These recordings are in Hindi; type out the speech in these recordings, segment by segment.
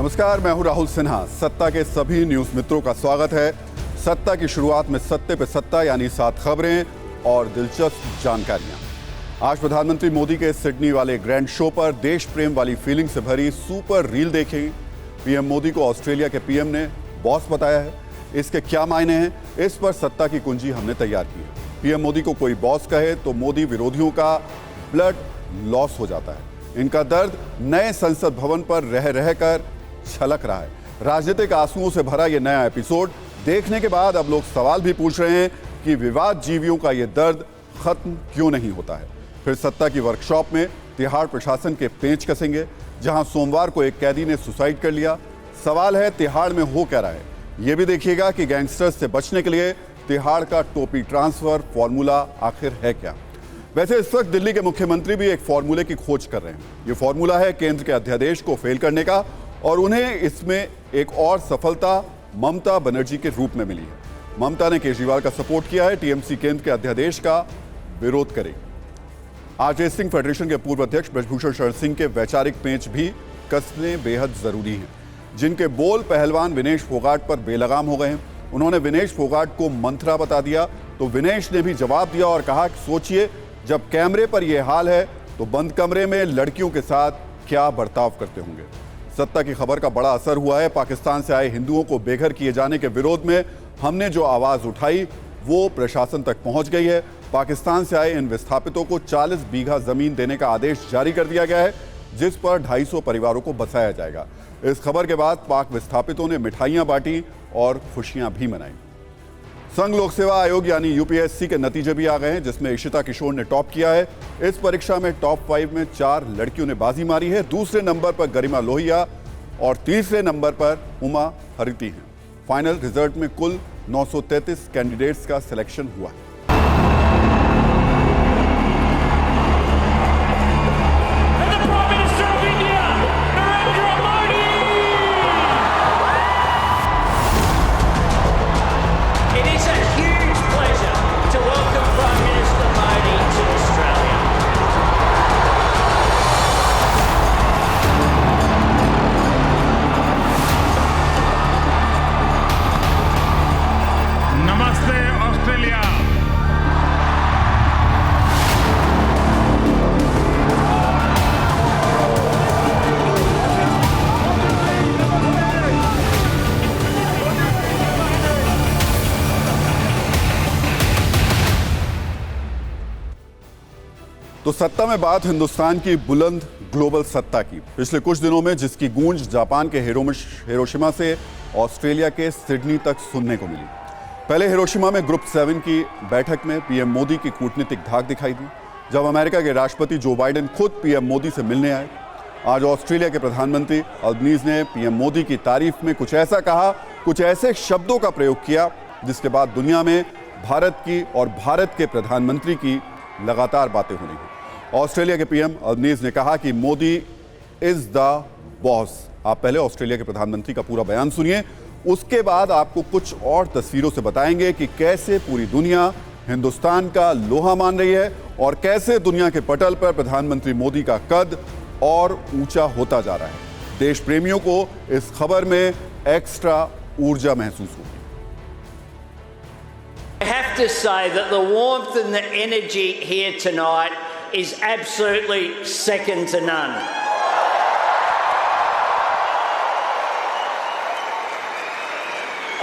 नमस्कार, मैं हूं राहुल सिन्हा। सत्ता के सभी न्यूज मित्रों का स्वागत है। सत्ता की शुरुआत में सत्ते पे सत्ता यानी 7 खबरें और दिलचस्प जानकारियां। आज प्रधानमंत्री मोदी के सिडनी वाले ग्रैंड शो पर देश प्रेम वाली फीलिंग से भरी सुपर रील देखेंगे। पीएम मोदी को ऑस्ट्रेलिया के पीएम ने बॉस बताया है। इसके क्या मायने हैं, इस पर सत्ता की कुंजी हमने तैयार की है। पीएम मोदी को कोई बॉस कहे तो मोदी विरोधियों का ब्लड लॉस हो जाता है। इनका दर्द नए संसद भवन पर रह रहकर छलक रहा है। राजनीतिक आंसुओं से भरा यह नया एपिसोड देखने के बाद अब लोग सवाल भी पूछ रहे हैं कि विवाद जीवियों का यह दर्द खत्म क्यों नहीं होता है। फिर सत्ता की वर्कशॉप में तिहाड़ प्रशासन के पेंच कसेंगे, जहां सोमवार को एक कैदी ने सुसाइड कर लिया। सवाल है तिहाड़ में हो क्या रहा है। यह भी देखिएगा कि गैंगस्टर्स से बचने के लिए तिहाड़ का टोपी ट्रांसफर फॉर्मूला आखिर है क्या। वैसे इस वक्त दिल्ली के मुख्यमंत्री भी एक फॉर्मूले की खोज कर रहे हैं। यह फॉर्मूला है केंद्र के अध्यादेश को फेल करने का, और उन्हें इसमें एक और सफलता ममता बनर्जी के रूप में मिली है। ममता ने केजरीवाल का सपोर्ट किया है। टीएमसी केंद्र के अध्यादेश का विरोध करेगी। आज रेसलिंग फेडरेशन के पूर्व अध्यक्ष ब्रजभूषण शरण सिंह के वैचारिक पेंच भी कसने बेहद जरूरी हैं, जिनके बोल पहलवान विनेश फोगाट पर बेलगाम हो गए हैं। उन्होंने विनेश फोगाट को मंत्रा बता दिया तो विनेश ने भी जवाब दिया और कहा कि सोचिए, जब कैमरे पर यह हाल है तो बंद कमरे में लड़कियों के साथ क्या बर्ताव करते होंगे। सत्ता की खबर का बड़ा असर हुआ है। पाकिस्तान से आए हिंदुओं को बेघर किए जाने के विरोध में हमने जो आवाज उठाई वो प्रशासन तक पहुंच गई है। पाकिस्तान से आए इन विस्थापितों को 40 बीघा जमीन देने का आदेश जारी कर दिया गया है, जिस पर 250 परिवारों को बसाया जाएगा। इस खबर के बाद पाक विस्थापितों ने मिठाइयां बांटी और खुशियां भी मनाई। संघ लोक सेवा आयोग यानी यूपीएससी के नतीजे भी आ गए हैं, जिसमें इशिता किशोर ने टॉप किया है। इस परीक्षा में टॉप 5 में 4 लड़कियों ने बाजी मारी है। दूसरे नंबर पर गरिमा लोहिया और तीसरे नंबर पर उमा हरिती हैं। फाइनल रिजल्ट में कुल 933 कैंडिडेट्स का सिलेक्शन हुआ है। तो सत्ता में बात हिंदुस्तान की बुलंद ग्लोबल सत्ता की। पिछले कुछ दिनों में जिसकी गूंज जापान के हिरोशिमा से ऑस्ट्रेलिया के सिडनी तक सुनने को मिली। पहले हिरोशिमा में ग्रुप 7 की बैठक में पीएम मोदी की कूटनीतिक धाक दिखाई दी, जब अमेरिका के राष्ट्रपति जो बाइडेन खुद पीएम मोदी से मिलने आए। आज ऑस्ट्रेलिया के प्रधानमंत्री अल्बनीज ने पीएम मोदी की तारीफ में कुछ ऐसा कहा, कुछ ऐसे शब्दों का प्रयोग किया, जिसके बाद दुनिया में भारत की और भारत के प्रधानमंत्री की लगातार बातें हो रही हैं। ऑस्ट्रेलिया के पीएम अल्बनीज ने कहा कि मोदी इज द बॉस। आप पहले ऑस्ट्रेलिया के प्रधानमंत्री का पूरा बयान सुनिए, उसके बाद आपको कुछ और तस्वीरों से बताएंगे कि कैसे पूरी दुनिया हिंदुस्तान का लोहा मान रही है और कैसे दुनिया के पटल पर प्रधानमंत्री मोदी का कद और ऊंचा होता जा रहा है। देश प्रेमियों को इस खबर में एक्स्ट्रा ऊर्जा महसूस होगी। I have to say that the warmth and the energy here tonight is absolutely second to none.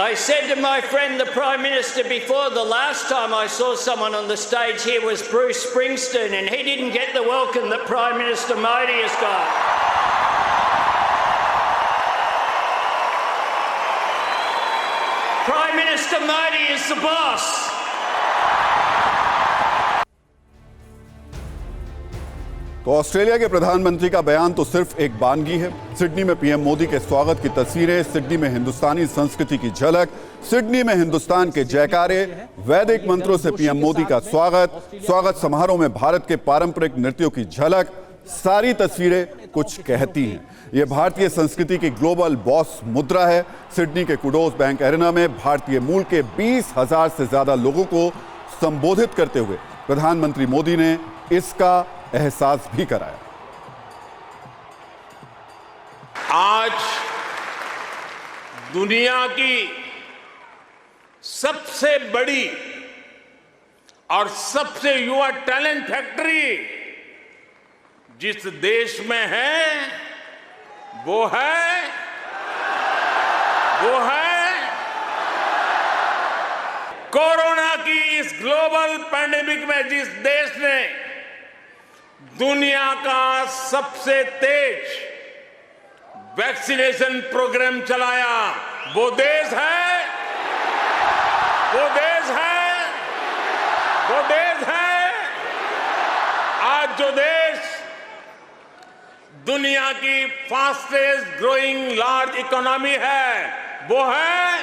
I said to my friend, the Prime Minister, before, the last time I saw someone on the stage here was Bruce Springsteen, and he didn't get the welcome that Prime Minister Modi has got. Prime Minister Modi is the boss. तो ऑस्ट्रेलिया के प्रधानमंत्री का बयान तो सिर्फ एक बानगी है। सिडनी में पीएम मोदी के स्वागत की तस्वीरें, सिडनी में हिंदुस्तानी संस्कृति की झलक, सिडनी में हिंदुस्तान के जयकारे, वैदिक मंत्रों से पीएम मोदी का स्वागत समारोह में भारत के पारंपरिक नृत्यों की झलक, सारी तस्वीरें कुछ कहती हैं। यह भारतीय संस्कृति की ग्लोबल बॉस मुद्रा है। सिडनी के कुडोज बैंक एरिना में भारतीय मूल के 20,000 से ज्यादा लोगों को संबोधित करते हुए प्रधानमंत्री मोदी ने इसका एहसास भी कराया। आज दुनिया की सबसे बड़ी और सबसे युवा टैलेंट फैक्ट्री जिस देश में है वो है कोरोना की इस ग्लोबल पैंडेमिक में जिस देश ने दुनिया का सबसे तेज वैक्सीनेशन प्रोग्राम चलाया, वो देश है आज जो देश दुनिया की फास्टेस्ट ग्रोइंग लार्ज इकोनॉमी है वो है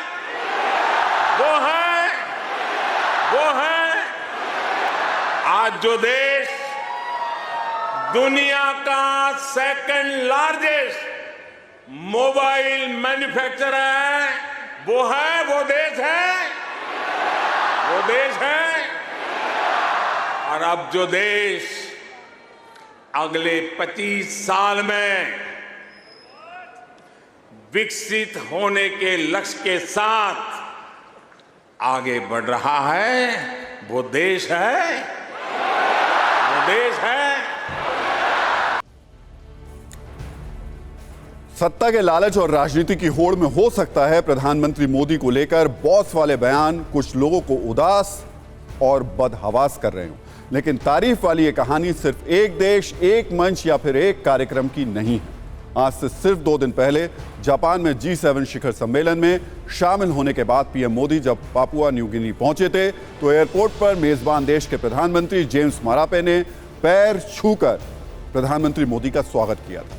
आज जो देश दुनिया का सेकंड लार्जेस्ट मोबाइल मैन्युफैक्चरर है वो देश है। और अब जो देश अगले 25 साल में विकसित होने के लक्ष्य के साथ आगे बढ़ रहा है वो देश है। सत्ता के लालच और राजनीति की होड़ में हो सकता है प्रधानमंत्री मोदी को लेकर बॉस वाले बयान कुछ लोगों को उदास और बदहवास कर रहे हो, लेकिन तारीफ वाली ये कहानी सिर्फ एक देश, एक मंच या फिर एक कार्यक्रम की नहीं है। आज से सिर्फ 2 दिन पहले जापान में G7 शिखर सम्मेलन में शामिल होने के बाद पीएम मोदी जब पापुआ न्यू गिनी पहुंचे थे तो एयरपोर्ट पर मेजबान देश के प्रधानमंत्री जेम्स मारापे ने पैर छूकर प्रधानमंत्री मोदी का स्वागत किया था।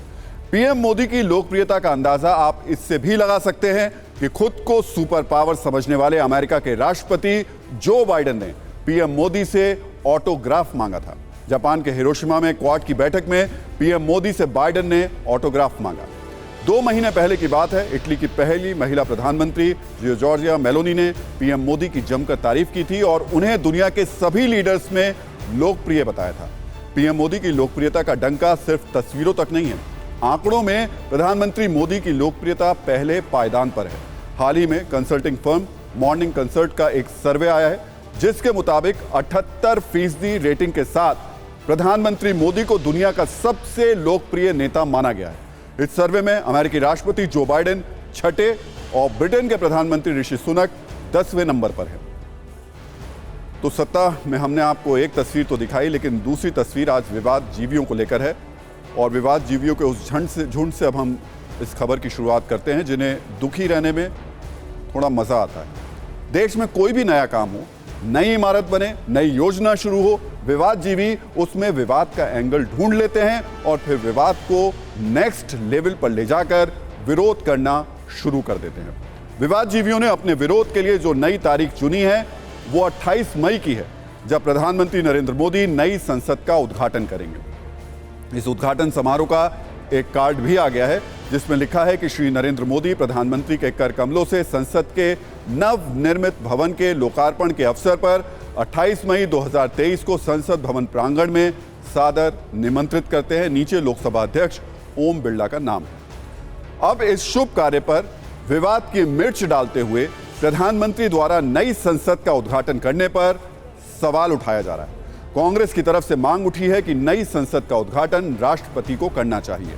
पीएम मोदी की लोकप्रियता का अंदाजा आप इससे भी लगा सकते हैं कि खुद को सुपर पावर समझने वाले अमेरिका के राष्ट्रपति जो बाइडेन ने पीएम मोदी से ऑटोग्राफ मांगा था। जापान के हिरोशिमा में क्वाड की बैठक में पीएम मोदी से बाइडेन ने ऑटोग्राफ मांगा। 2 महीने पहले की बात है, इटली की पहली महिला प्रधानमंत्री जॉर्जिया मेलोनी ने पीएम मोदी की जमकर तारीफ की थी और उन्हें दुनिया के सभी लीडर्स में लोकप्रिय बताया था। पीएम मोदी की लोकप्रियता का डंका सिर्फ तस्वीरों तक नहीं है, आंकड़ों में प्रधानमंत्री मोदी की लोकप्रियता पहले पायदान पर है। हाल ही में कंसल्टिंग फर्म मॉर्निंग कंसल्ट का एक सर्वे आया है जिसके मुताबिक 78% रेटिंग के साथ प्रधानमंत्री मोदी को दुनिया का सबसे लोकप्रिय नेता माना गया है। इस सर्वे में अमेरिकी राष्ट्रपति जो बाइडेन 6ठे और ब्रिटेन के प्रधानमंत्री ऋषि सुनक 10वें नंबर पर है। तो सत्ता में हमने आपको एक तस्वीर तो दिखाई, लेकिन दूसरी तस्वीर आज विवाद जीवियों को लेकर है और विवाद जीवियों के उस झुंड से अब हम इस खबर की शुरुआत करते हैं जिन्हें दुखी रहने में थोड़ा मजा आता है। देश में कोई भी नया काम हो, नई इमारत बने, नई योजना शुरू हो, विवाद जीवी उसमें विवाद का एंगल ढूंढ लेते हैं और फिर विवाद को नेक्स्ट लेवल पर ले जाकर विरोध करना शुरू कर देते हैं। विवाद जीवियों ने अपने विरोध के लिए जो नई तारीख चुनी है वो 28 मई की है, जब प्रधानमंत्री नरेंद्र मोदी नई संसद का उद्घाटन करेंगे। इस उद्घाटन समारोह का एक कार्ड भी आ गया है जिसमें लिखा है कि श्री नरेंद्र मोदी प्रधानमंत्री के कर कमलों से संसद के नवनिर्मित भवन के लोकार्पण के अवसर पर 28 मई 2023 को संसद भवन प्रांगण में सादर निमंत्रित करते हैं। नीचे लोकसभा अध्यक्ष ओम बिरला का नाम है। अब इस शुभ कार्य पर विवाद की मिर्च डालते हुए प्रधानमंत्री द्वारा नई संसद का उद्घाटन करने पर सवाल उठाया जा रहा है। कांग्रेस की तरफ से मांग उठी है कि नई संसद का उद्घाटन राष्ट्रपति को करना चाहिए,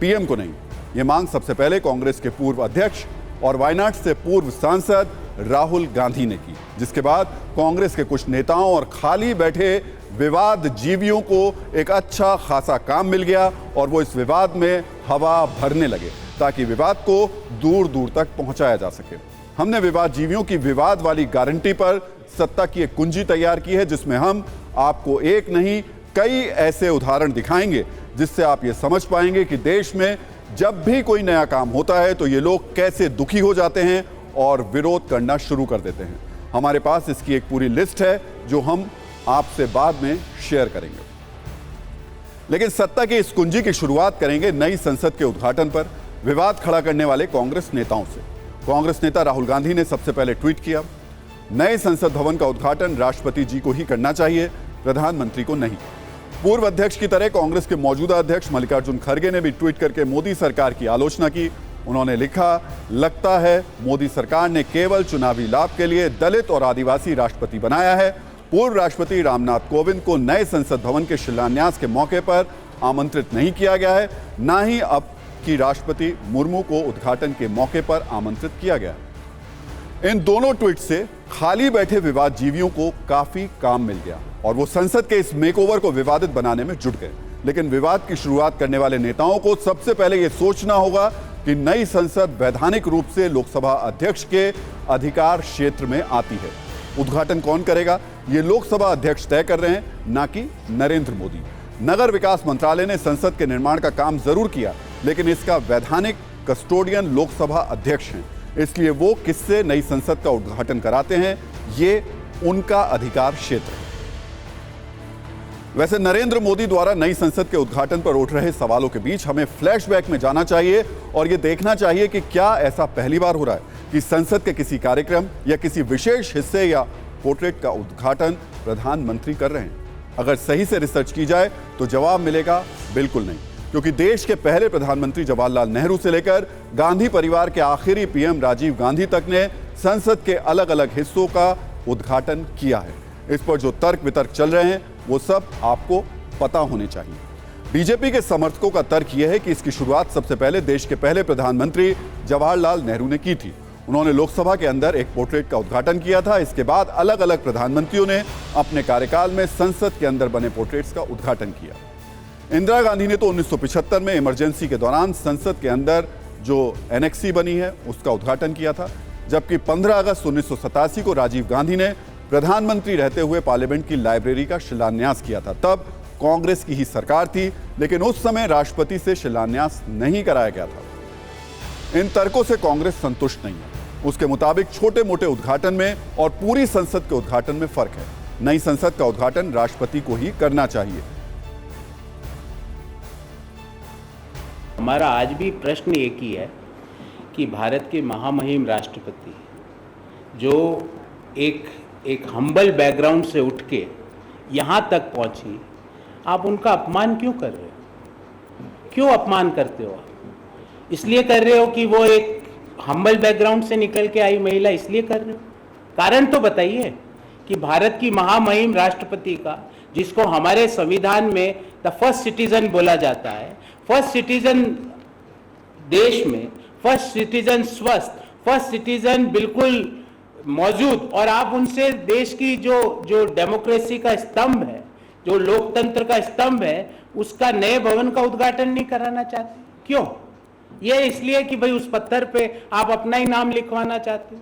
पीएम को नहीं। यह मांग सबसे पहले कांग्रेस के पूर्व अध्यक्ष और वायनाड से पूर्व सांसद राहुल गांधी ने की, जिसके बाद कांग्रेस के कुछ नेताओं और खाली बैठे विवाद जीवियों को एक अच्छा खासा काम मिल गया और वो इस विवाद में हवा भरने लगे ताकि विवाद को दूर दूर तक पहुंचाया जा सके। हमने विवाद जीवियों की विवाद वाली गारंटी पर सत्ता की एक कुंजी तैयार की है जिसमें हम आपको एक नहीं कई ऐसे उदाहरण दिखाएंगे जिससे आप ये समझ पाएंगे कि देश में जब भी कोई नया काम होता है तो ये लोग कैसे दुखी हो जाते हैं और विरोध करना शुरू कर देते हैं। हमारे पास इसकी एक पूरी लिस्ट है जो हम आपसे बाद में शेयर करेंगे। लेकिन सत्ता की इस कुंजी की शुरुआत करेंगे नई संसद के उद्घाटन पर विवाद खड़ा करने वाले कांग्रेस नेताओं से। कांग्रेस नेता राहुल गांधी ने सबसे पहले ट्वीट किया, नए संसद भवन का उद्घाटन राष्ट्रपति जी को ही करना चाहिए, प्रधानमंत्री को नहीं। पूर्व अध्यक्ष की तरह कांग्रेस के मौजूदा अध्यक्ष मल्लिकार्जुन खड़गे ने भी ट्वीट करके मोदी सरकार की आलोचना की। उन्होंने लिखा, लगता है मोदी सरकार ने केवल चुनावी लाभ के लिए दलित और आदिवासी राष्ट्रपति बनाया है। पूर्व राष्ट्रपति रामनाथ कोविंद को नए संसद भवन के शिलान्यास के मौके पर आमंत्रित नहीं किया गया है, ना ही अब की राष्ट्रपति मुर्मू को उद्घाटन के मौके पर आमंत्रित किया गया है। इन दोनों ट्वीट से खाली बैठे विवाद जीवियों को काफी काम मिल गया और वो संसद के इस मेकओवर को विवादित बनाने में जुट गए। लेकिन विवाद की शुरुआत करने वाले नेताओं को सबसे पहले यह सोचना होगा कि नई संसद वैधानिक रूप से लोकसभा अध्यक्ष के अधिकार क्षेत्र में आती है। उद्घाटन कौन करेगा, ये लोकसभा अध्यक्ष तय कर रहे हैं, ना कि नरेंद्र मोदी। नगर विकास मंत्रालय ने संसद के निर्माण का काम जरूर किया, लेकिन इसका वैधानिक कस्टोडियन लोकसभा अध्यक्ष हैं, इसलिए वो किससे नई संसद का उद्घाटन कराते हैं, ये उनका अधिकार क्षेत्र है। वैसे नरेंद्र मोदी द्वारा नई संसद के उद्घाटन पर उठ रहे सवालों के बीच हमें फ्लैशबैक में जाना चाहिए और यह देखना चाहिए कि क्या ऐसा पहली बार हो रहा है कि संसद के किसी कार्यक्रम या किसी विशेष हिस्से या पोर्ट्रेट का उद्घाटन प्रधानमंत्री कर रहे हैं। अगर सही से रिसर्च की जाए तो जवाब मिलेगा बिल्कुल नहीं, क्योंकि देश के पहले प्रधानमंत्री जवाहरलाल नेहरू से लेकर गांधी परिवार के आखिरी पीएम राजीव गांधी तक ने संसद के अलग अलग हिस्सों का उद्घाटन किया है। इस पर जो तर्क वितर्क चल रहे हैं वो सब आपको पता होने चाहिए। बीजेपी के समर्थकों का तर्क यह है कि इसकी शुरुआत सबसे पहले देश के पहले प्रधानमंत्री जवाहरलाल नेहरू ने की थी। उन्होंने लोकसभा के अंदर एक पोर्ट्रेट का उद्घाटन किया था। इसके बाद अलग अलग प्रधानमंत्रियों ने अपने कार्यकाल में संसद के अंदर बने पोर्ट्रेट्स का उद्घाटन किया। इंदिरा गांधी ने तो 1975 में इमरजेंसी के दौरान संसद के अंदर जो एनेक्सी बनी है उसका उद्घाटन किया था, जबकि 15 अगस्त 1987 को राजीव गांधी ने प्रधानमंत्री रहते हुए पार्लियामेंट की लाइब्रेरी का शिलान्यास किया था। तब कांग्रेस की ही सरकार थी, लेकिन उस समय राष्ट्रपति से शिलान्यास नहीं कराया गया था। इन तर्कों से कांग्रेस संतुष्ट नहीं है। उसके मुताबिक छोटे मोटे उद्घाटन में और पूरी संसद के उद्घाटन में फर्क है। नई संसद का उद्घाटन राष्ट्रपति को ही करना चाहिए। हमारा आज भी प्रश्न एक ही है कि भारत के महामहिम राष्ट्रपति जो एक हम्बल बैकग्राउंड से उठ के यहाँ तक पहुँची, आप उनका अपमान क्यों कर रहे हो? क्यों अपमान करते हो आप? इसलिए कर रहे हो कि वो एक हम्बल बैकग्राउंड से निकल के आई महिला, इसलिए कर रहे हो? कारण तो बताइए कि भारत की महामहिम राष्ट्रपति का, जिसको हमारे संविधान में द फर्स्ट सिटीजन बोला जाता है, फर्स्ट सिटीजन देश में, फर्स्ट सिटीजन स्वस्थ, फर्स्ट सिटीजन बिल्कुल मौजूद, और आप उनसे देश की जो डेमोक्रेसी का स्तंभ है, जो लोकतंत्र का स्तंभ है, उसका नए भवन का उद्घाटन नहीं कराना चाहते? क्यों? ये इसलिए कि भाई उस पत्थर पे आप अपना ही नाम लिखवाना चाहते हो।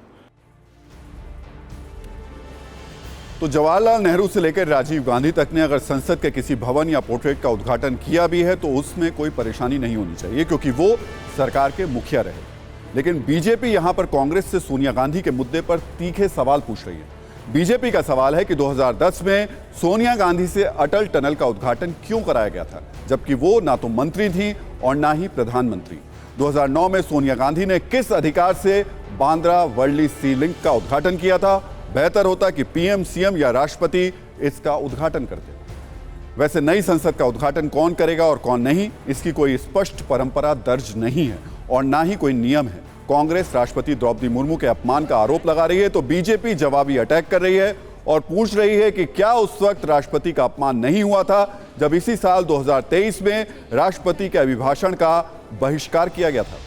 तो जवाहरलाल नेहरू से लेकर राजीव गांधी तक ने अगर संसद के किसी भवन या पोर्ट्रेट का उद्घाटन किया भी है तो उसमें कोई परेशानी नहीं होनी चाहिए, क्योंकि वो सरकार के मुखिया रहे। लेकिन बीजेपी यहां पर कांग्रेस से सोनिया गांधी के मुद्दे पर तीखे सवाल पूछ रही है। बीजेपी का सवाल है कि 2010 में सोनिया गांधी से अटल टनल का उद्घाटन क्यों कराया गया था, जबकि वो ना तो मंत्री थी और ना ही प्रधानमंत्री। 2009 में सोनिया गांधी ने किस अधिकार से बांद्रा वर्ली सी लिंक का उद्घाटन किया था? बेहतर होता कि पीएम, सीएम या राष्ट्रपति इसका उद्घाटन करते। वैसे नई संसद का उद्घाटन कौन करेगा और कौन नहीं, इसकी कोई स्पष्ट परंपरा दर्ज नहीं है और ना ही कोई नियम है। कांग्रेस राष्ट्रपति द्रौपदी मुर्मू के अपमान का आरोप लगा रही है तो बीजेपी जवाबी अटैक कर रही है और पूछ रही है कि क्या उस वक्त राष्ट्रपति का अपमान नहीं हुआ था जब इसी साल 2023 में राष्ट्रपति के अभिभाषण का बहिष्कार किया गया था।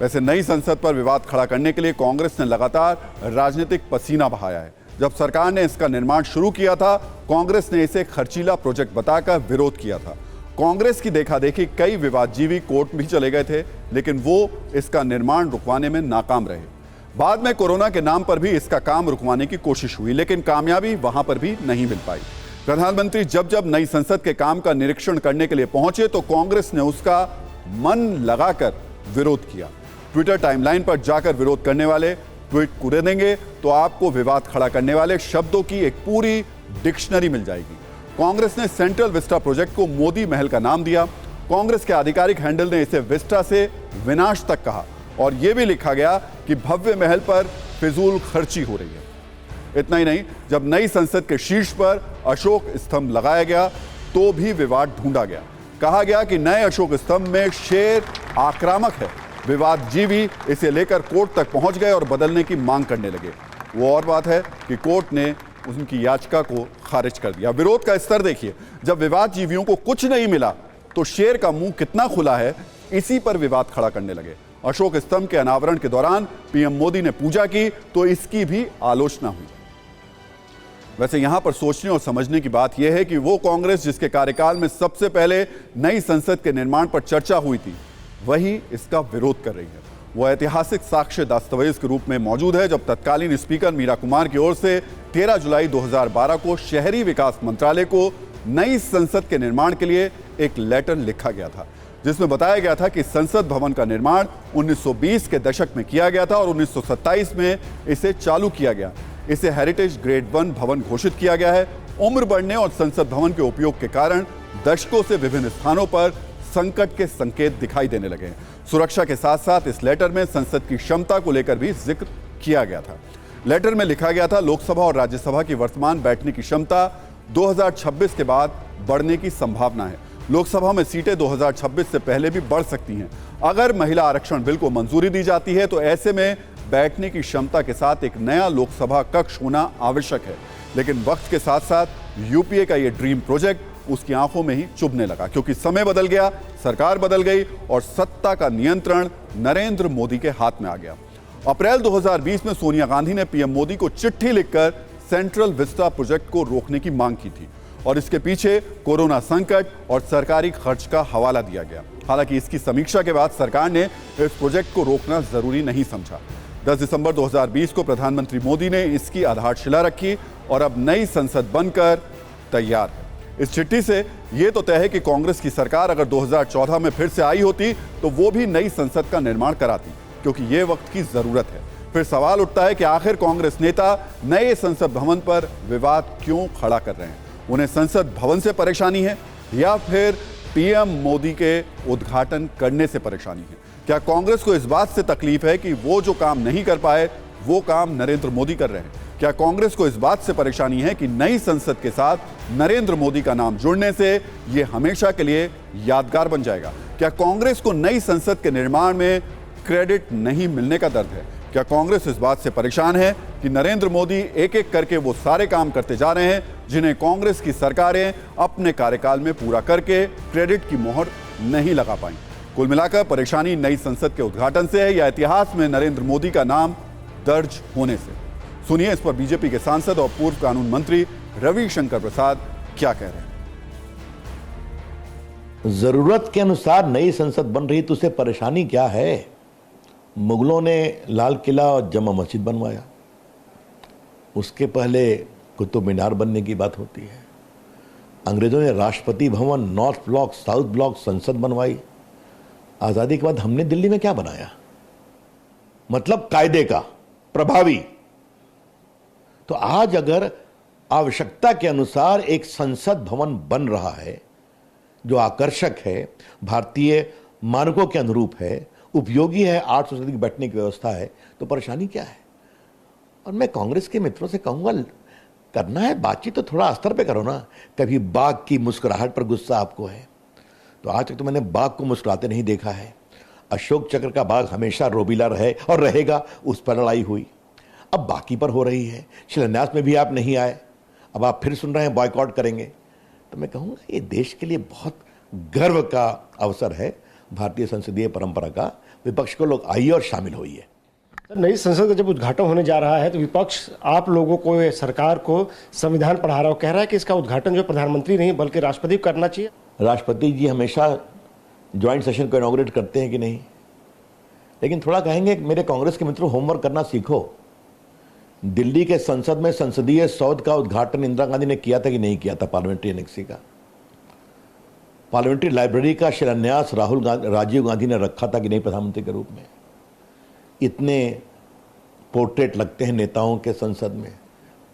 वैसे नई संसद पर विवाद खड़ा करने के लिए कांग्रेस ने लगातार राजनीतिक पसीना बहाया है। जब सरकार ने इसका निर्माण शुरू किया था, कांग्रेस ने इसे खर्चीला प्रोजेक्ट बताकर विरोध किया था। कांग्रेस की देखा-देखी कई विवादजीवी कोर्ट भी चले गए थे, लेकिन वो इसका निर्माण रुकवाने में नाकाम रहे। बाद में कोरोना के नाम पर भी इसका काम रुकवाने की कोशिश हुई, लेकिन कामयाबी वहां पर भी नहीं मिल पाई। प्रधानमंत्री जब जब नई संसद के काम का निरीक्षण करने के लिए पहुंचे तो कांग्रेस ने उसका मन लगाकर विरोध किया। ट्विटर टाइमलाइन पर जाकर विरोध करने वाले ट्वीट कुरेदेंगे तो आपको विवाद खड़ा करने वाले शब्दों की एक पूरी डिक्शनरी मिल जाएगी। कांग्रेस ने सेंट्रल विस्टा प्रोजेक्ट को मोदी महल का नाम दिया। कांग्रेस के आधिकारिक हैंडल ने इसे विस्टा से विनाश तक कहा और यह भी लिखा गया कि भव्य महल पर फिजूल खर्ची हो रही है। इतना ही नहीं, जब नई संसद के शीर्ष पर अशोक स्तंभ लगाया गया तो भी विवाद ढूंढा गया। कहा गया कि नए अशोक स्तंभ में शेर आक्रामक है विवादजीवी इसे लेकर कोर्ट तक पहुंच गए और बदलने की मांग करने लगे। वो और बात है कि कोर्ट ने उनकी याचिका को खारिज कर दिया। विरोध का स्तर देखिए, जब विवादजीवियों को कुछ नहीं मिला तो शेर का मुंह कितना खुला है, इसी पर विवाद खड़ा करने लगे। अशोक स्तंभ के अनावरण के दौरान पीएम मोदी ने पूजा की तो इसकी भी आलोचना हुई। वैसे यहां पर सोचने और समझने की बात यह है कि वो कांग्रेस जिसके कार्यकाल में सबसे पहले नई संसद के निर्माण पर चर्चा हुई थी, वही इसका विरोध कर रही है। वो ऐतिहासिक साक्ष्य दस्तावेज के रूप में मौजूद है जब तत्कालीन स्पीकर मीरा कुमार की ओर से 13 जुलाई 2012 को शहरी विकास मंत्रालय को नई संसद के निर्माण के लिए एक लेटर लिखा गया था, जिसमें बताया गया था कि संसद भवन का निर्माण 1920 के दशक में किया गया था और 1927 में इसे चालू किया गया। इसे हेरिटेज ग्रेड 1 भवन घोषित किया गया है। उम्र बढ़ने और संसद भवन के उपयोग के कारण दशकों से विभिन्न स्थानों पर संकट के संकेत दिखाई देने लगे हैं। सुरक्षा के साथ साथ इस लेटर में संसद की क्षमता को लेकर भी जिक्र किया गया था। लेटर में लिखा गया था, लोकसभा और राज्यसभा की वर्तमान बैठने की क्षमता 2026 के बाद बढ़ने की संभावना है। लोकसभा में सीटें 2026 से पहले भी बढ़ सकती हैं। अगर महिला आरक्षण बिल को मंजूरी दी जाती है तो ऐसे में बैठने की क्षमता के साथ एक नया लोकसभा कक्ष होना आवश्यक है। लेकिन वक्त के साथ साथ यूपीए का ये ड्रीम प्रोजेक्ट उसकी आंखों में ही चुभने लगा, क्योंकि समय बदल गया, सरकार बदल गई और सत्ता का नियंत्रण नरेंद्र मोदी के हाथ में आ गया। अप्रैल 2020 में सोनिया गांधी ने पीएम मोदी को चिट्ठी लिखकर सेंट्रल विस्टा प्रोजेक्ट को रोकने की मांग की थी और इसके पीछे कोरोना संकट और सरकारी खर्च का हवाला दिया गया। हालांकि इसकी समीक्षा के बाद सरकार ने इस प्रोजेक्ट को रोकना जरूरी नहीं समझा। 10 दिसंबर 2020 को प्रधानमंत्री मोदी ने इसकी आधारशिला रखी और अब नई संसद बनकर तैयार है। इस चिट्ठी से यह तो तय है कि कांग्रेस की सरकार अगर 2014 में फिर से आई होती तो वो भी नई संसद का निर्माण कराती, क्योंकि ये वक्त की जरूरत है। फिर सवाल उठता है कि आखिर कांग्रेस नेता नए संसद भवन पर विवाद क्यों खड़ा कर रहे हैं? उन्हें संसद भवन से परेशानी है या फिर पीएम मोदी के उद्घाटन करने से परेशानी है? क्या कांग्रेस को इस बात से तकलीफ है कि वो जो काम नहीं कर पाए वो काम नरेंद्र मोदी कर रहे हैं? क्या कांग्रेस को इस बात से परेशानी है कि नई संसद के साथ नरेंद्र मोदी का नाम जुड़ने से ये हमेशा के लिए यादगार बन जाएगा? क्या कांग्रेस को नई संसद के निर्माण में क्रेडिट नहीं मिलने का दर्द है? क्या कांग्रेस इस बात से परेशान है कि नरेंद्र मोदी एक एक करके वो सारे काम करते जा रहे हैं जिन्हें कांग्रेस की सरकारें अपने कार्यकाल में पूरा करके क्रेडिट की मोहर नहीं लगा पाई? कुल मिलाकर परेशानी नई संसद के उद्घाटन से है या इतिहास में नरेंद्र मोदी का नाम दर्ज होने से? सुनिए इस पर बीजेपी के सांसद और पूर्व कानून मंत्री रविशंकर प्रसाद क्या कह रहे हैं। जरूरत के अनुसार नई संसद बन रही तो उसे परेशानी क्या है? मुगलों ने लाल किला और जमा मस्जिद बनवाया, उसके पहले कुतुब मीनार बनने की बात होती है। अंग्रेजों ने Rashtrapati Bhavan, north block, south block, संसद बनवाई। आजादी के बाद हमने दिल्ली में क्या बनाया? मतलब कायदे का, प्रभावी। तो आज अगर आवश्यकता के अनुसार एक संसद भवन बन रहा है जो आकर्षक है, भारतीय मानकों के अनुरूप है, उपयोगी है, 800 से अधिक बैठने की व्यवस्था है, तो परेशानी क्या है? और मैं कांग्रेस के मित्रों से कहूंगा, करना है बातचीत तो थोड़ा स्तर पे करो ना। कभी बाघ की मुस्कुराहट पर गुस्सा आपको है, तो आज तक तो मैंने बाघ को मुस्कुराते नहीं देखा है। अशोक चक्र का बाघ हमेशा रोबीला रहे और रहेगा, उस पर लड़ाई हुई, अब बाकी पर हो रही है। शिलान्यास में भी आप नहीं आए, अब आप फिर सुन रहे हैं बॉयकॉट करेंगे। तो मैं कहूँगा ये देश के लिए बहुत गर्व का अवसर है, भारतीय संसदीय परंपरा का। विपक्ष को लोग आइए और शामिल होइए। नई संसद का जब उद्घाटन होने जा रहा है तो विपक्ष आप लोगों को, सरकार को संविधान पढ़ा रहा हो, कह रहा है कि इसका उद्घाटन जो प्रधानमंत्री नहीं बल्कि राष्ट्रपति को करना चाहिए। राष्ट्रपति जी हमेशा ज्वाइंट सेशन को इनॉग्रेट करते हैं कि नहीं? लेकिन थोड़ा कहेंगे मेरे कांग्रेस के मित्रों, होमवर्क करना सीखो। दिल्ली के संसद में संसदीय सौध का उद्घाटन इंदिरा गांधी ने किया था कि नहीं किया था? पार्लियामेंट्री एनेक्सी का। पार्लियामेंट्री लाइब्रेरी का शिलान्यास राजीव गांधी ने रखा था कि नहीं प्रधानमंत्री के रूप में? इतने पोर्ट्रेट लगते हैं नेताओं के संसद में,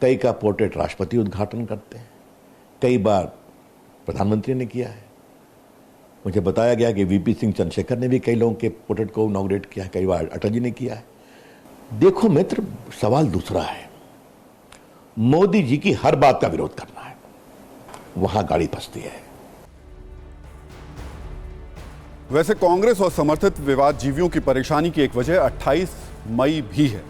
कई का पोर्ट्रेट राष्ट्रपति उद्घाटन करते हैं, कई बार प्रधानमंत्री ने किया है। मुझे बताया गया कि वीपी सिंह चंद्रशेखर ने भी कई लोगों के पोर्ट्रेट को इनॉग्रेट किया है, कई बार अटल जी ने किया है। देखो मित्र, सवाल दूसरा है, मोदी जी की हर बात का विरोध करना है, वहां गाड़ी फंसती है। वैसे कांग्रेस और समर्थित विवाद जीवियों की परेशानी की एक वजह 28 मई भी है।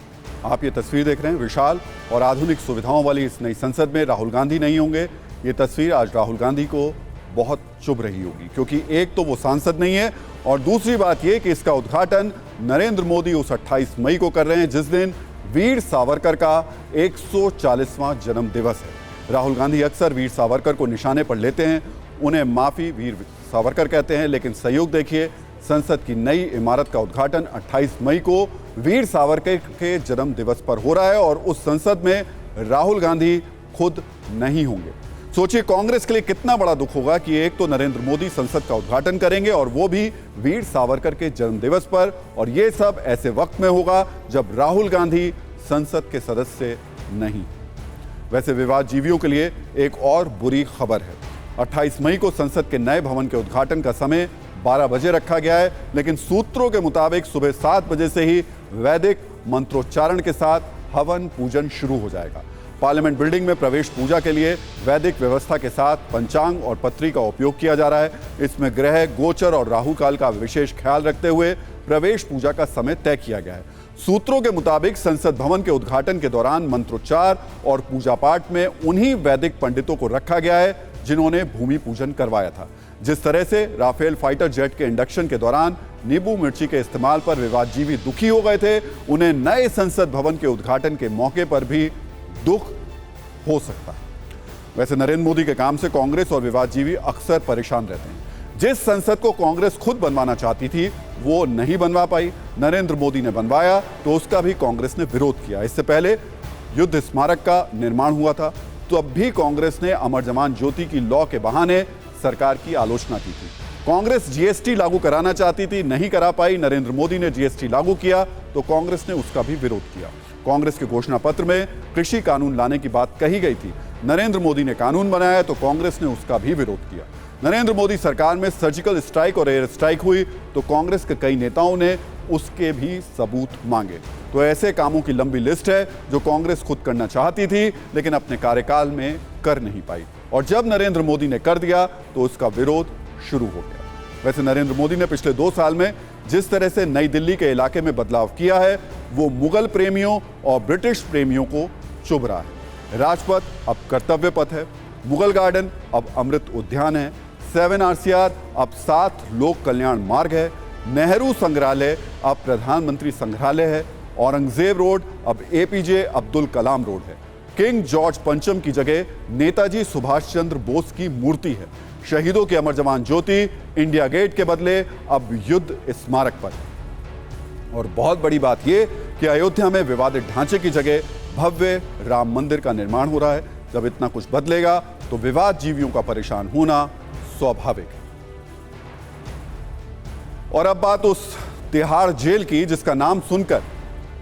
आप ये तस्वीर देख रहे हैं, विशाल और आधुनिक सुविधाओं वाली इस नई संसद में राहुल गांधी नहीं होंगे। ये तस्वीर आज राहुल गांधी को बहुत चुभ रही होगी, क्योंकि एक तो वो सांसद नहीं है और दूसरी बात ये कि इसका उद्घाटन नरेंद्र मोदी उस 28 मई को कर रहे हैं जिस दिन वीर सावरकर का 140वां जन्म दिवस है। राहुल गांधी अक्सर वीर सावरकर को निशाने पर लेते हैं, उन्हें माफी वीर सावरकर कहते हैं, लेकिन संयोग देखिए, संसद की नई इमारत का उद्घाटन 28 मई को वीर सावरकर के जन्म दिवस पर हो रहा है और उस संसद में राहुल गांधी खुद नहीं होंगे। सोचिए कांग्रेस के लिए कितना बड़ा दुख होगा कि एक तो नरेंद्र मोदी संसद का उद्घाटन करेंगे और वो भी वीर सावरकर के जन्म दिवस पर, और ये सब ऐसे वक्त में होगा जब राहुल गांधी संसद के सदस्य नहीं। वैसे विवाद जीवियों के लिए एक और बुरी खबर है। 28 मई को संसद के नए भवन के उद्घाटन का समय 12 बजे रखा गया है, लेकिन सूत्रों के मुताबिक सुबह 7 बजे से ही वैदिक मंत्रोच्चारण के साथ हवन पूजन शुरू हो जाएगा। पार्लियामेंट बिल्डिंग में प्रवेश पूजा के लिए वैदिक व्यवस्था के साथ पंचांग और पत्री का उपयोग किया जा रहा है। इसमें ग्रह गोचर और राहु काल का विशेष ख्याल रखते हुए प्रवेश पूजा का समय तय किया गया है। सूत्रों के मुताबिक संसद भवन के उद्घाटन के दौरान मंत्रोच्चार और पूजा पाठ में उन्हीं वैदिक पंडितों को रखा गया है जिन्होंने भूमि पूजन करवाया था। जिस तरह से राफेल फाइटर जेट के इंडक्शन के दौरान नींबू मिर्ची के इस्तेमाल पर विवादजीवी दुखी हो गए थे, उन्हें नए संसद भवन के उद्घाटन के मौके पर भी दुख हो सकता है। वैसे नरेंद्र मोदी के काम से कांग्रेस और विवादजीवी अक्सर परेशान रहते हैं। जिस संसद को कांग्रेस खुद बनवाना चाहती थी वो नहीं बनवा पाई, नरेंद्र मोदी ने बनवाया तो उसका भी कांग्रेस ने विरोध किया। इससे पहले युद्ध स्मारक का निर्माण हुआ था, तो अब भी कांग्रेस ने अमर जवान ज्योति की लॉ के बहाने सरकार की आलोचना की थी। कांग्रेस जीएसटी लागू कराना चाहती थी, नहीं करा पाई। नरेंद्र मोदी ने जीएसटी लागू किया तो कांग्रेस ने उसका भी विरोध किया। कांग्रेस के घोषणा पत्र में कृषि कानून लाने की बात कही गई थी, नरेंद्र मोदी ने कानून बनाया तो कांग्रेस ने उसका भी विरोध किया। नरेंद्र मोदी सरकार में सर्जिकल स्ट्राइक और एयर स्ट्राइक हुई तो कांग्रेस के कई नेताओं ने उसके भी सबूत मांगे। तो ऐसे कामों की लंबी लिस्ट है जो कांग्रेस खुद करना चाहती थी लेकिन अपने कार्यकाल में कर नहीं पाई, और जब नरेंद्र मोदी ने कर दिया तो उसका विरोध शुरू हो गया। वैसे नरेंद्र मोदी ने पिछले 2 साल में जिस तरह से नई दिल्ली के इलाके में बदलाव किया है वो मुगल प्रेमियों और ब्रिटिश प्रेमियों को चुभ रहा है। राजपथ अब कर्तव्य पथ है, मुगल गार्डन अब अमृत उद्यान है, 7 RCR अब 7 लोक कल्याण मार्ग है, नेहरू संग्रहालय अब प्रधानमंत्री संग्रहालय है, औरंगजेब रोड अब APJ अब्दुल कलाम रोड है, किंग जॉर्ज पंचम की जगह नेताजी सुभाष चंद्र बोस की मूर्ति है, शहीदों की अमर जवान ज्योति इंडिया गेट के बदले अब युद्ध स्मारक पर है। और बहुत बड़ी बात यह कि अयोध्या में विवादित ढांचे की जगह भव्य राम मंदिर का निर्माण हो रहा है। जब इतना कुछ बदलेगा तो विवाद जीवियों का परेशान होना स्वाभाविक है। और अब बात उस तिहाड़ जेल की जिसका नाम सुनकर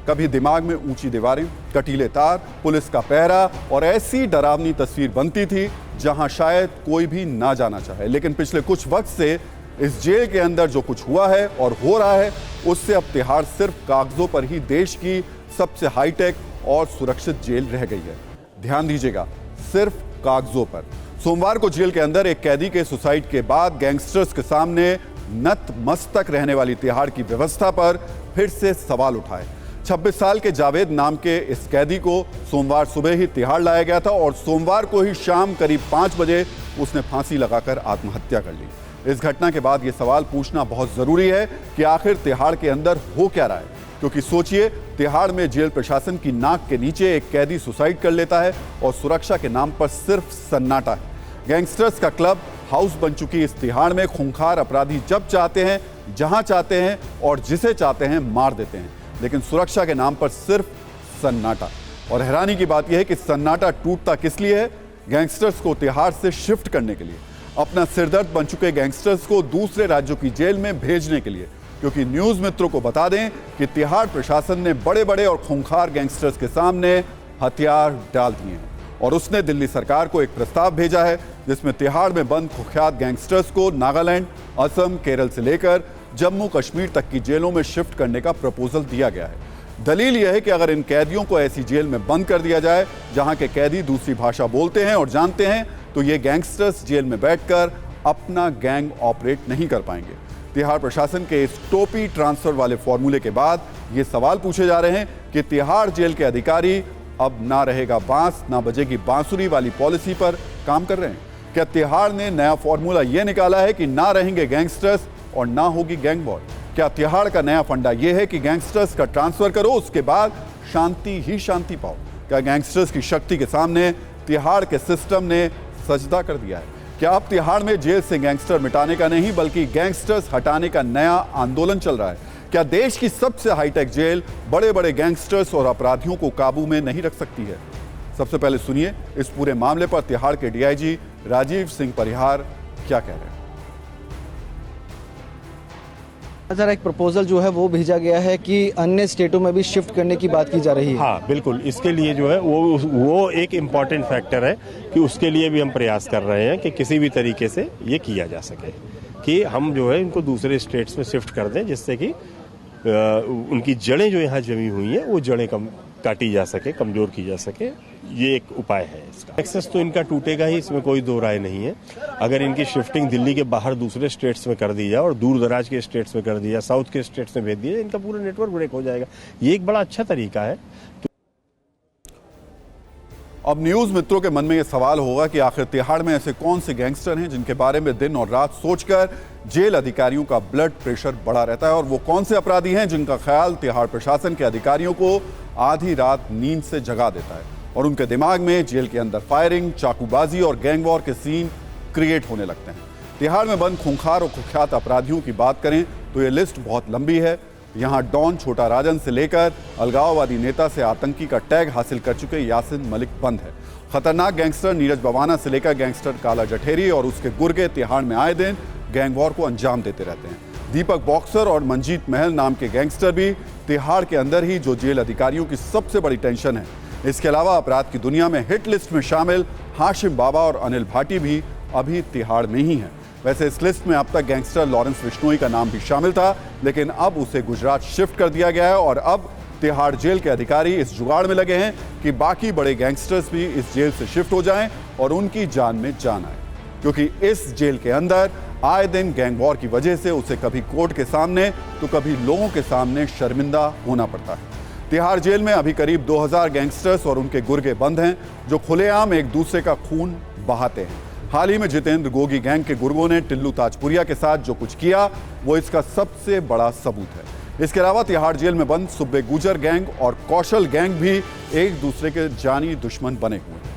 कभी दिमाग में ऊंची दीवारें, कटीले तार, पुलिस का पहरा और ऐसी डरावनी तस्वीर बनती थी जहां शायद कोई भी ना जाना चाहे। लेकिन पिछले कुछ वक्त से इस जेल के अंदर जो कुछ हुआ है और हो रहा है उससे अब तिहाड़ सिर्फ कागजों पर ही देश की सबसे हाईटेक और सुरक्षित जेल रह गई है। ध्यान दीजिएगा, सिर्फ कागजों पर। सोमवार को जेल के अंदर एक कैदी के सुसाइड के बाद गैंगस्टर्स के सामने नतमस्तक रहने वाली तिहाड़ की व्यवस्था पर फिर से सवाल उठाए। 26 साल के जावेद नाम के इस कैदी को सोमवार सुबह ही तिहाड़ लाया गया था और सोमवार को ही शाम करीब 5 बजे उसने फांसी लगाकर आत्महत्या कर ली। इस घटना के बाद यह सवाल पूछना बहुत जरूरी है कि आखिर तिहाड़ के अंदर हो क्या रहा है, क्योंकि सोचिए तिहाड़ में जेल प्रशासन की नाक के नीचे एक कैदी सुसाइड कर लेता है और सुरक्षा के नाम पर सिर्फ सन्नाटा है। गैंगस्टर्स का क्लब हाउस बन चुकी इस तिहाड़ में खूंखार अपराधी जब चाहते हैं, जहां चाहते हैं और जिसे चाहते हैं मार देते हैं, लेकिन सुरक्षा के नाम पर सिर्फ सन्नाटा। और हैरानी की बात यह है कि सन्नाटा टूटता किस लिए है? गैंगस्टर्स को तिहाड़ से शिफ्ट करने के लिए, अपना सिरदर्द बन चुके गैंगस्टर्स को दूसरे राज्यों की जेल में भेजने के लिए। क्योंकि न्यूज मित्रों को बता दें कि तिहाड़ प्रशासन ने बड़े बड़े और खूंखार गैंगस्टर्स के सामने हथियार डाल दिए हैं और उसने दिल्ली सरकार को एक प्रस्ताव भेजा है जिसमें तिहाड़ में बंद कुख्यात गैंगस्टर्स को नागालैंड, असम, केरल से लेकर जम्मू कश्मीर तक की जेलों में शिफ्ट करने का प्रपोजल दिया गया है। दलील यह है कि अगर इन कैदियों को ऐसी जेल में बंद कर दिया जाए जहां के कैदी दूसरी भाषा बोलते हैं और जानते हैं, तो ये गैंगस्टर्स जेल में बैठकर अपना गैंग ऑपरेट नहीं कर पाएंगे। तिहाड़ प्रशासन के इस टोपी ट्रांसफर वाले फॉर्मूले के बाद ये सवाल पूछे जा रहे हैं कि तिहाड़ जेल के अधिकारी अब ना रहेगा बांस ना बजेगी बांसुरी वाली पॉलिसी पर काम कर रहे हैं। क्या तिहाड़ ने नया फॉर्मूला ये निकाला है कि ना रहेंगे गैंगस्टर्स और ना होगी गैंग वॉर? क्या तिहाड़ का नया फंडा यह है कि गैंगस्टर्स का ट्रांसफर करो, उसके बाद शांति ही शांति पाओ? क्या गैंगस्टर्स की शक्ति के सामने तिहाड़ के सिस्टम ने सजदा कर दिया है? क्या अब तिहाड़ में जेल से गैंगस्टर मिटाने का नहीं बल्कि गैंगस्टर्स हटाने का नया आंदोलन चल रहा है? क्या देश की सबसे हाईटेक जेल बड़े बड़े गैंगस्टर्स और अपराधियों को काबू में नहीं रख सकती है? सबसे पहले सुनिए इस पूरे मामले पर तिहाड़ के डीआईजी राजीव सिंह परिहार क्या कह रहे हैं। सर, एक प्रपोजल जो है वो भेजा गया है कि अन्य स्टेटों में भी शिफ्ट करने की बात की जा रही है। हाँ बिल्कुल, इसके लिए जो है वो एक इम्पॉर्टेंट फैक्टर है कि उसके लिए भी हम प्रयास कर रहे हैं कि किसी भी तरीके से ये किया जा सके कि हम जो है इनको दूसरे स्टेट्स में शिफ्ट कर दें, जिससे कि उनकी जड़ें जो यहाँ जमी हुई हैं वो जड़ें काटी जा सके, कमजोर की जा सके। ये एक उपाय है इसका। एक्सेस तो इनका टूटेगा ही, इसमें कोई दो राय नहीं है। अगर इनकी शिफ्टिंग दिल्ली के बाहर दूसरे स्टेट्स में कर दी जाए और दूर दराज के स्टेट्स में कर दी जाए, साउथ के स्टेट्स में भेज दिया, इनका पूरा नेटवर्क ब्रेक हो जाएगा। ये एक बड़ा अच्छा तरीका है। अब न्यूज मित्रों के मन में यह सवाल होगा कि आखिर तिहाड़ में ऐसे कौन से गैंगस्टर हैं जिनके बारे में दिन और रात सोचकर जेल अधिकारियों का ब्लड प्रेशर बढ़ा रहता है, और वो कौन से अपराधी हैं जिनका ख्याल तिहाड़ प्रशासन के अधिकारियों को आधी रात नींद से जगा देता है और उनके दिमाग में जेल के अंदर फायरिंग, चाकूबाजी और गैंग वॉर के सीन क्रिएट होने लगते हैं। तिहाड़ में बंद खूंखार और कुख्यात अपराधियों की बात करें तो ये लिस्ट बहुत लंबी है। यहाँ डॉन छोटा राजन से लेकर अलगाववादी नेता से आतंकी का टैग हासिल कर चुके यासिन मलिक बंद है। खतरनाक गैंगस्टर नीरज बवाना से लेकर गैंगस्टर काला जठेरी और उसके गुर्गे तिहाड़ में आए दिन गैंग वॉर को अंजाम देते रहते हैं। दीपक बॉक्सर और मंजीत महल नाम के गैंगस्टर भी तिहाड़ के अंदर ही जो जेल अधिकारियों की सबसे बड़ी टेंशन है। इसके अलावा अपराध की दुनिया में हिट लिस्ट में शामिल हाशिम बाबा और अनिल भाटी भी अभी तिहाड़ में ही हैं। वैसे इस लिस्ट में अब तक गैंगस्टर लॉरेंस बिश्नोई का नाम भी शामिल था, लेकिन अब उसे गुजरात शिफ्ट कर दिया गया है और अब तिहाड़ जेल के अधिकारी इस जुगाड़ में लगे हैं कि बाकी बड़े गैंगस्टर्स भी इस जेल से शिफ्ट हो जाएं और उनकी जान में जान आए, क्योंकि इस जेल के अंदर आए दिन गैंग वॉर की वजह से उसे कभी कोर्ट के सामने तो कभी लोगों के सामने शर्मिंदा होना पड़ता है। तिहाड़ जेल में अभी करीब 2000 गैंगस्टर्स और उनके गुर्गे बंद हैं जो खुलेआम एक दूसरे का खून बहाते हैं। हाल ही में जितेंद्र गोगी गैंग के गुर्गों ने टिल्लू ताजपुरिया के साथ जो कुछ किया वो इसका सबसे बड़ा सबूत है। इसके अलावा तिहाड़ जेल में बंद सुब्बे गुजर गैंग और कौशल गैंग भी एक दूसरे के जानी दुश्मन बने हुए हैं।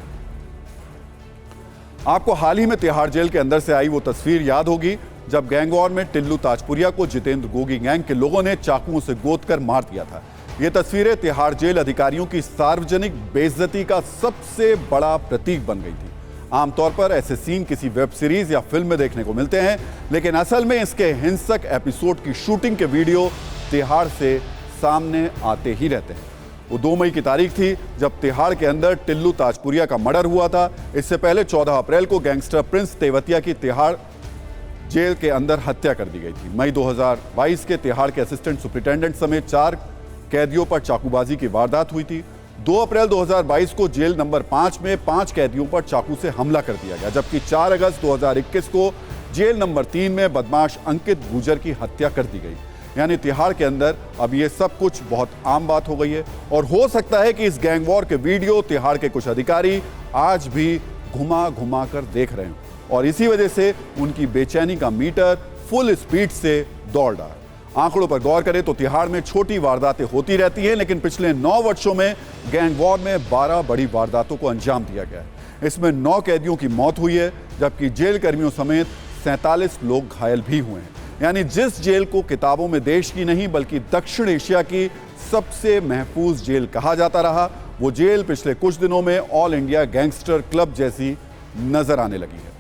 आपको हाल ही में तिहाड़ जेल के अंदर से आई वो तस्वीर याद होगी जब गैंग वॉर में टिल्लू ताजपुरिया को जितेंद्र गोगी गैंग के लोगों ने चाकुओं से गोदकर मार दिया था। ये तस्वीरें तिहाड़ जेल अधिकारियों की सार्वजनिक बेइज्जती का सबसे बड़ा प्रतीक बन गई थी। आमतौर पर ऐसे सीन किसी वेब सीरीज या फिल्म में देखने को मिलते हैं, लेकिन असल में इसके हिंसक एपिसोड की शूटिंग के वीडियो तिहाड़ से सामने आते ही रहते हैं। वो 2 मई की तारीख थी जब तिहाड़ के अंदर टिल्लू ताजपुरिया का मर्डर हुआ था। इससे पहले 14 अप्रैल को गैंगस्टर प्रिंस तेवतिया की तिहाड़ जेल के अंदर हत्या कर दी गई थी। मई 2022 के तिहाड़ के असिस्टेंट सुपरिटेंडेंट समेत 4 कैदियों पर चाकूबाजी की वारदात हुई थी। 2 अप्रैल 2022 को जेल नंबर 5 में 5 कैदियों पर चाकू से हमला कर दिया गया, जबकि 4 अगस्त 2021 को जेल नंबर 3 में बदमाश अंकित गुजर की हत्या कर दी गई। यानी तिहाड़ के अंदर अब ये सब कुछ बहुत आम बात हो गई है और हो सकता है कि इस गैंग वॉर के वीडियो तिहाड़ के कुछ अधिकारी आज भी घुमा घुमा कर देख रहे हैं और इसी वजह से उनकी बेचैनी का मीटर फुल स्पीड से दौड़ रहा है। आंकड़ों पर गौर करें तो तिहाड़ में छोटी वारदातें होती रहती हैं, लेकिन पिछले 9 वर्षों में गैंग वॉर में 12 बड़ी वारदातों को अंजाम दिया गया है। इसमें 9 कैदियों की मौत हुई है, जबकि जेल कर्मियों समेत 47 लोग घायल भी हुए हैं। यानी जिस जेल को किताबों में देश की नहीं बल्कि दक्षिण एशिया की सबसे महफूज जेल कहा जाता रहा, वो जेल पिछले कुछ दिनों में ऑल इंडिया गैंगस्टर क्लब जैसी नजर आने लगी है।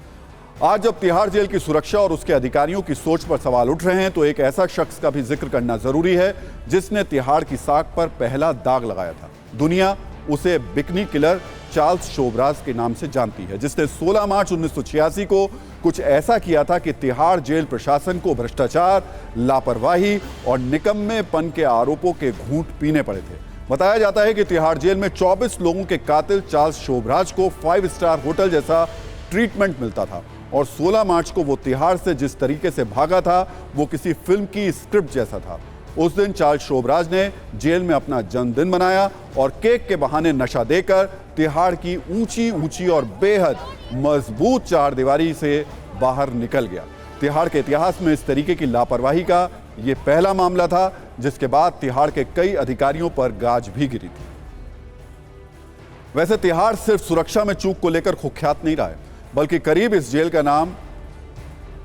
आज जब तिहाड़ जेल की सुरक्षा और उसके अधिकारियों की सोच पर सवाल उठ रहे हैं तो एक ऐसा शख्स का भी जिक्र करना जरूरी है जिसने तिहाड़ की साख पर पहला दाग लगाया था। दुनिया उसे बिकनी किलर चार्ल्स शोबराज के नाम से जानती है, जिसने 16 मार्च 1986 को कुछ ऐसा किया था कि तिहाड़ जेल प्रशासन को भ्रष्टाचार, लापरवाही और निकम्मेपन के आरोपों के घूंट पीने पड़े थे। बताया जाता है कि तिहाड़ जेल में 24 लोगों के कातिल चार्ल्स शोबराज को 5 स्टार होटल जैसा ट्रीटमेंट मिलता था और 16 मार्च को वो तिहाड़ से जिस तरीके से भागा था वो किसी फिल्म की स्क्रिप्ट जैसा था। उस दिन चार्ल्स शोभराज ने जेल में अपना जन्मदिन मनाया और केक के बहाने नशा देकर तिहाड़ की ऊंची ऊंची और बेहद मजबूत चारदीवारी से बाहर निकल गया। तिहाड़ के इतिहास में इस तरीके की लापरवाही का ये पहला मामला था, जिसके बाद तिहाड़ के कई अधिकारियों पर गाज भी गिरी थी। वैसे तिहाड़ सिर्फ सुरक्षा में चूक को लेकर कुख्यात नहीं रहा है, बल्कि करीब इस जेल का नाम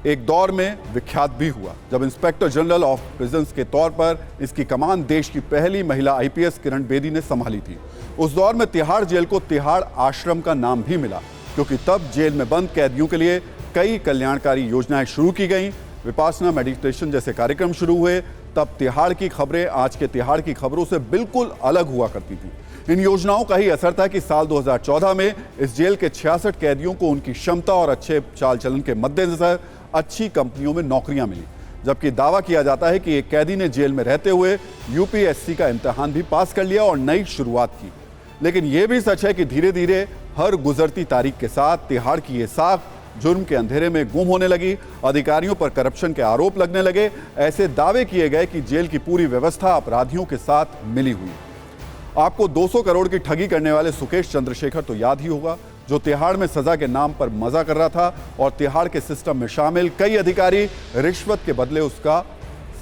एक दौर में विख्यात भी हुआ, जब इंस्पेक्टर जनरल ऑफ प्रिजन्स के तौर पर इसकी कमान देश की पहली महिला आईपीएस किरण बेदी ने संभाली थी। उस दौर में तिहाड़ जेल को तिहाड़ आश्रम का नाम भी मिला, क्योंकि तब जेल में बंद कैदियों के लिए कई कल्याणकारी योजनाएं शुरू की गईं, विपासना मेडिटेशन जैसे कार्यक्रम शुरू हुए। तब तिहाड़ की खबरें आज के तिहाड़ की खबरों से बिल्कुल अलग हुआ करती थी। इन योजनाओं का ही असर था कि साल 2014 में इस जेल के 66 कैदियों को उनकी क्षमता और अच्छे चाल चलन के मद्देनजर अच्छी कंपनियों में नौकरियां मिली, जबकि दावा किया जाता है कि एक कैदी ने जेल में रहते हुए यूपीएससी का इम्तिहान भी पास कर लिया और नई शुरुआत की। लेकिन यह भी सच है कि धीरे धीरे हर गुजरती तारीख के साथ तिहाड़ की ये साख जुर्म के अंधेरे में गुम होने लगी। अधिकारियों पर करप्शन के आरोप लगने लगे। ऐसे दावे किए गए कि जेल की पूरी व्यवस्था अपराधियों के साथ मिली हुई। आपको 200 करोड़ की ठगी करने वाले सुकेश चंद्रशेखर तो याद ही होगा, जो तिहाड़ में सजा के नाम पर मजा कर रहा था और तिहाड़ के सिस्टम में शामिल कई अधिकारी रिश्वत के बदले उसका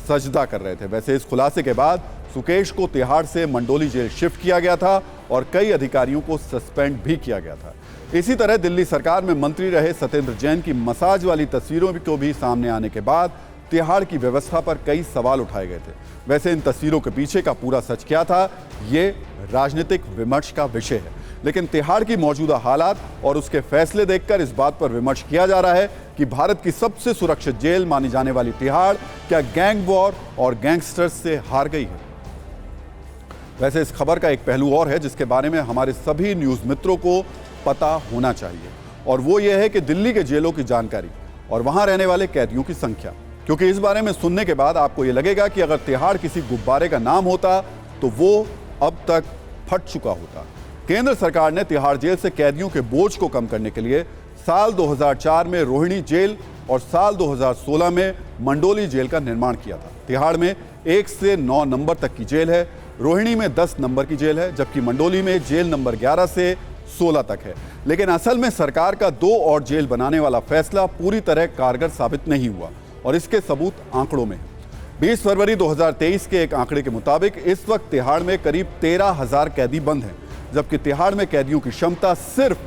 सजदा कर रहे थे। वैसे इस खुलासे के बाद सुकेश को तिहाड़ से मंडोली जेल शिफ्ट किया गया था और कई अधिकारियों को सस्पेंड भी किया गया था। इसी तरह दिल्ली सरकार में मंत्री रहे सत्येंद्र जैन की मसाज वाली तस्वीरों को भी सामने आने के बाद तिहाड़ की व्यवस्था पर कई सवाल उठाए गए थे। वैसे इन तस्वीरों के पीछे का पूरा सच क्या था, ये राजनीतिक विमर्श का विषय है, लेकिन तिहाड़ की मौजूदा हालात और उसके फैसले देखकर इस बात पर विमर्श किया जा रहा है कि भारत की सबसे सुरक्षित जेल मानी जाने वाली तिहाड़ क्या गैंग वॉर और गैंगस्टर्स से हार गई है। वैसे इस खबर का एक पहलू और है जिसके बारे में हमारे सभी न्यूज़ मित्रों को पता होना चाहिए, और वो ये है कि दिल्ली के जेलों की जानकारी और वहां रहने वाले कैदियों की संख्या, क्योंकि इस बारे में सुनने के बाद आपको ये लगेगा कि अगर तिहाड़ किसी गुब्बारे का नाम होता तो वो अब तक फट चुका होता। केंद्र सरकार ने तिहाड़ जेल से कैदियों के बोझ को कम करने के लिए साल 2004 में रोहिणी जेल और साल 2016 में मंडोली जेल का निर्माण किया था। तिहाड़ में 1 से 9 नंबर तक की जेल है, रोहिणी में 10 नंबर की जेल है, जबकि मंडोली में जेल नंबर 11 से 16 तक है। लेकिन असल में सरकार का 2 और जेल बनाने वाला फैसला पूरी तरह कारगर साबित नहीं हुआ, और इसके सबूत आंकड़ों में है। 20 फरवरी 2023 के एक आंकड़े के मुताबिक इस वक्त तिहाड़ में करीब 13,000 कैदी बंद हैं, जबकि तिहाड़ में कैदियों की क्षमता सिर्फ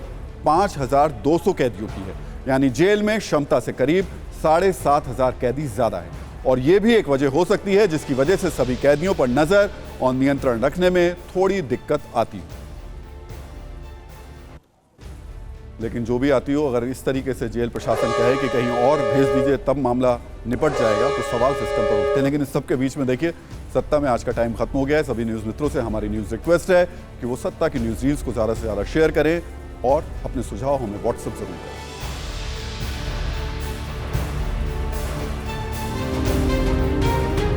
5,200 कैदियों की है, यानी जेल में क्षमता से करीब 7,500 कैदी ज्यादा है। और ये भी एक वजह हो सकती है जिसकी वजह से सभी कैदियों पर नजर और नियंत्रण रखने में थोड़ी दिक्कत आती है। लेकिन जो भी आती हो, अगर इस तरीके से जेल प्रशासन कहे कि कहीं और भेज दीजिए तब मामला निपट जाएगा, तो सवाल सिस्टम पर उठते हैं। लेकिन इस सब के बीच में देखिए, सत्ता में आज का टाइम खत्म हो गया है। सभी न्यूज़ मित्रों से हमारी न्यूज़ रिक्वेस्ट है कि वो सत्ता की न्यूज़ रील्स को ज़्यादा से ज़्यादा शेयर करें और अपने सुझाव हमें व्हाट्सएप जरूर करें।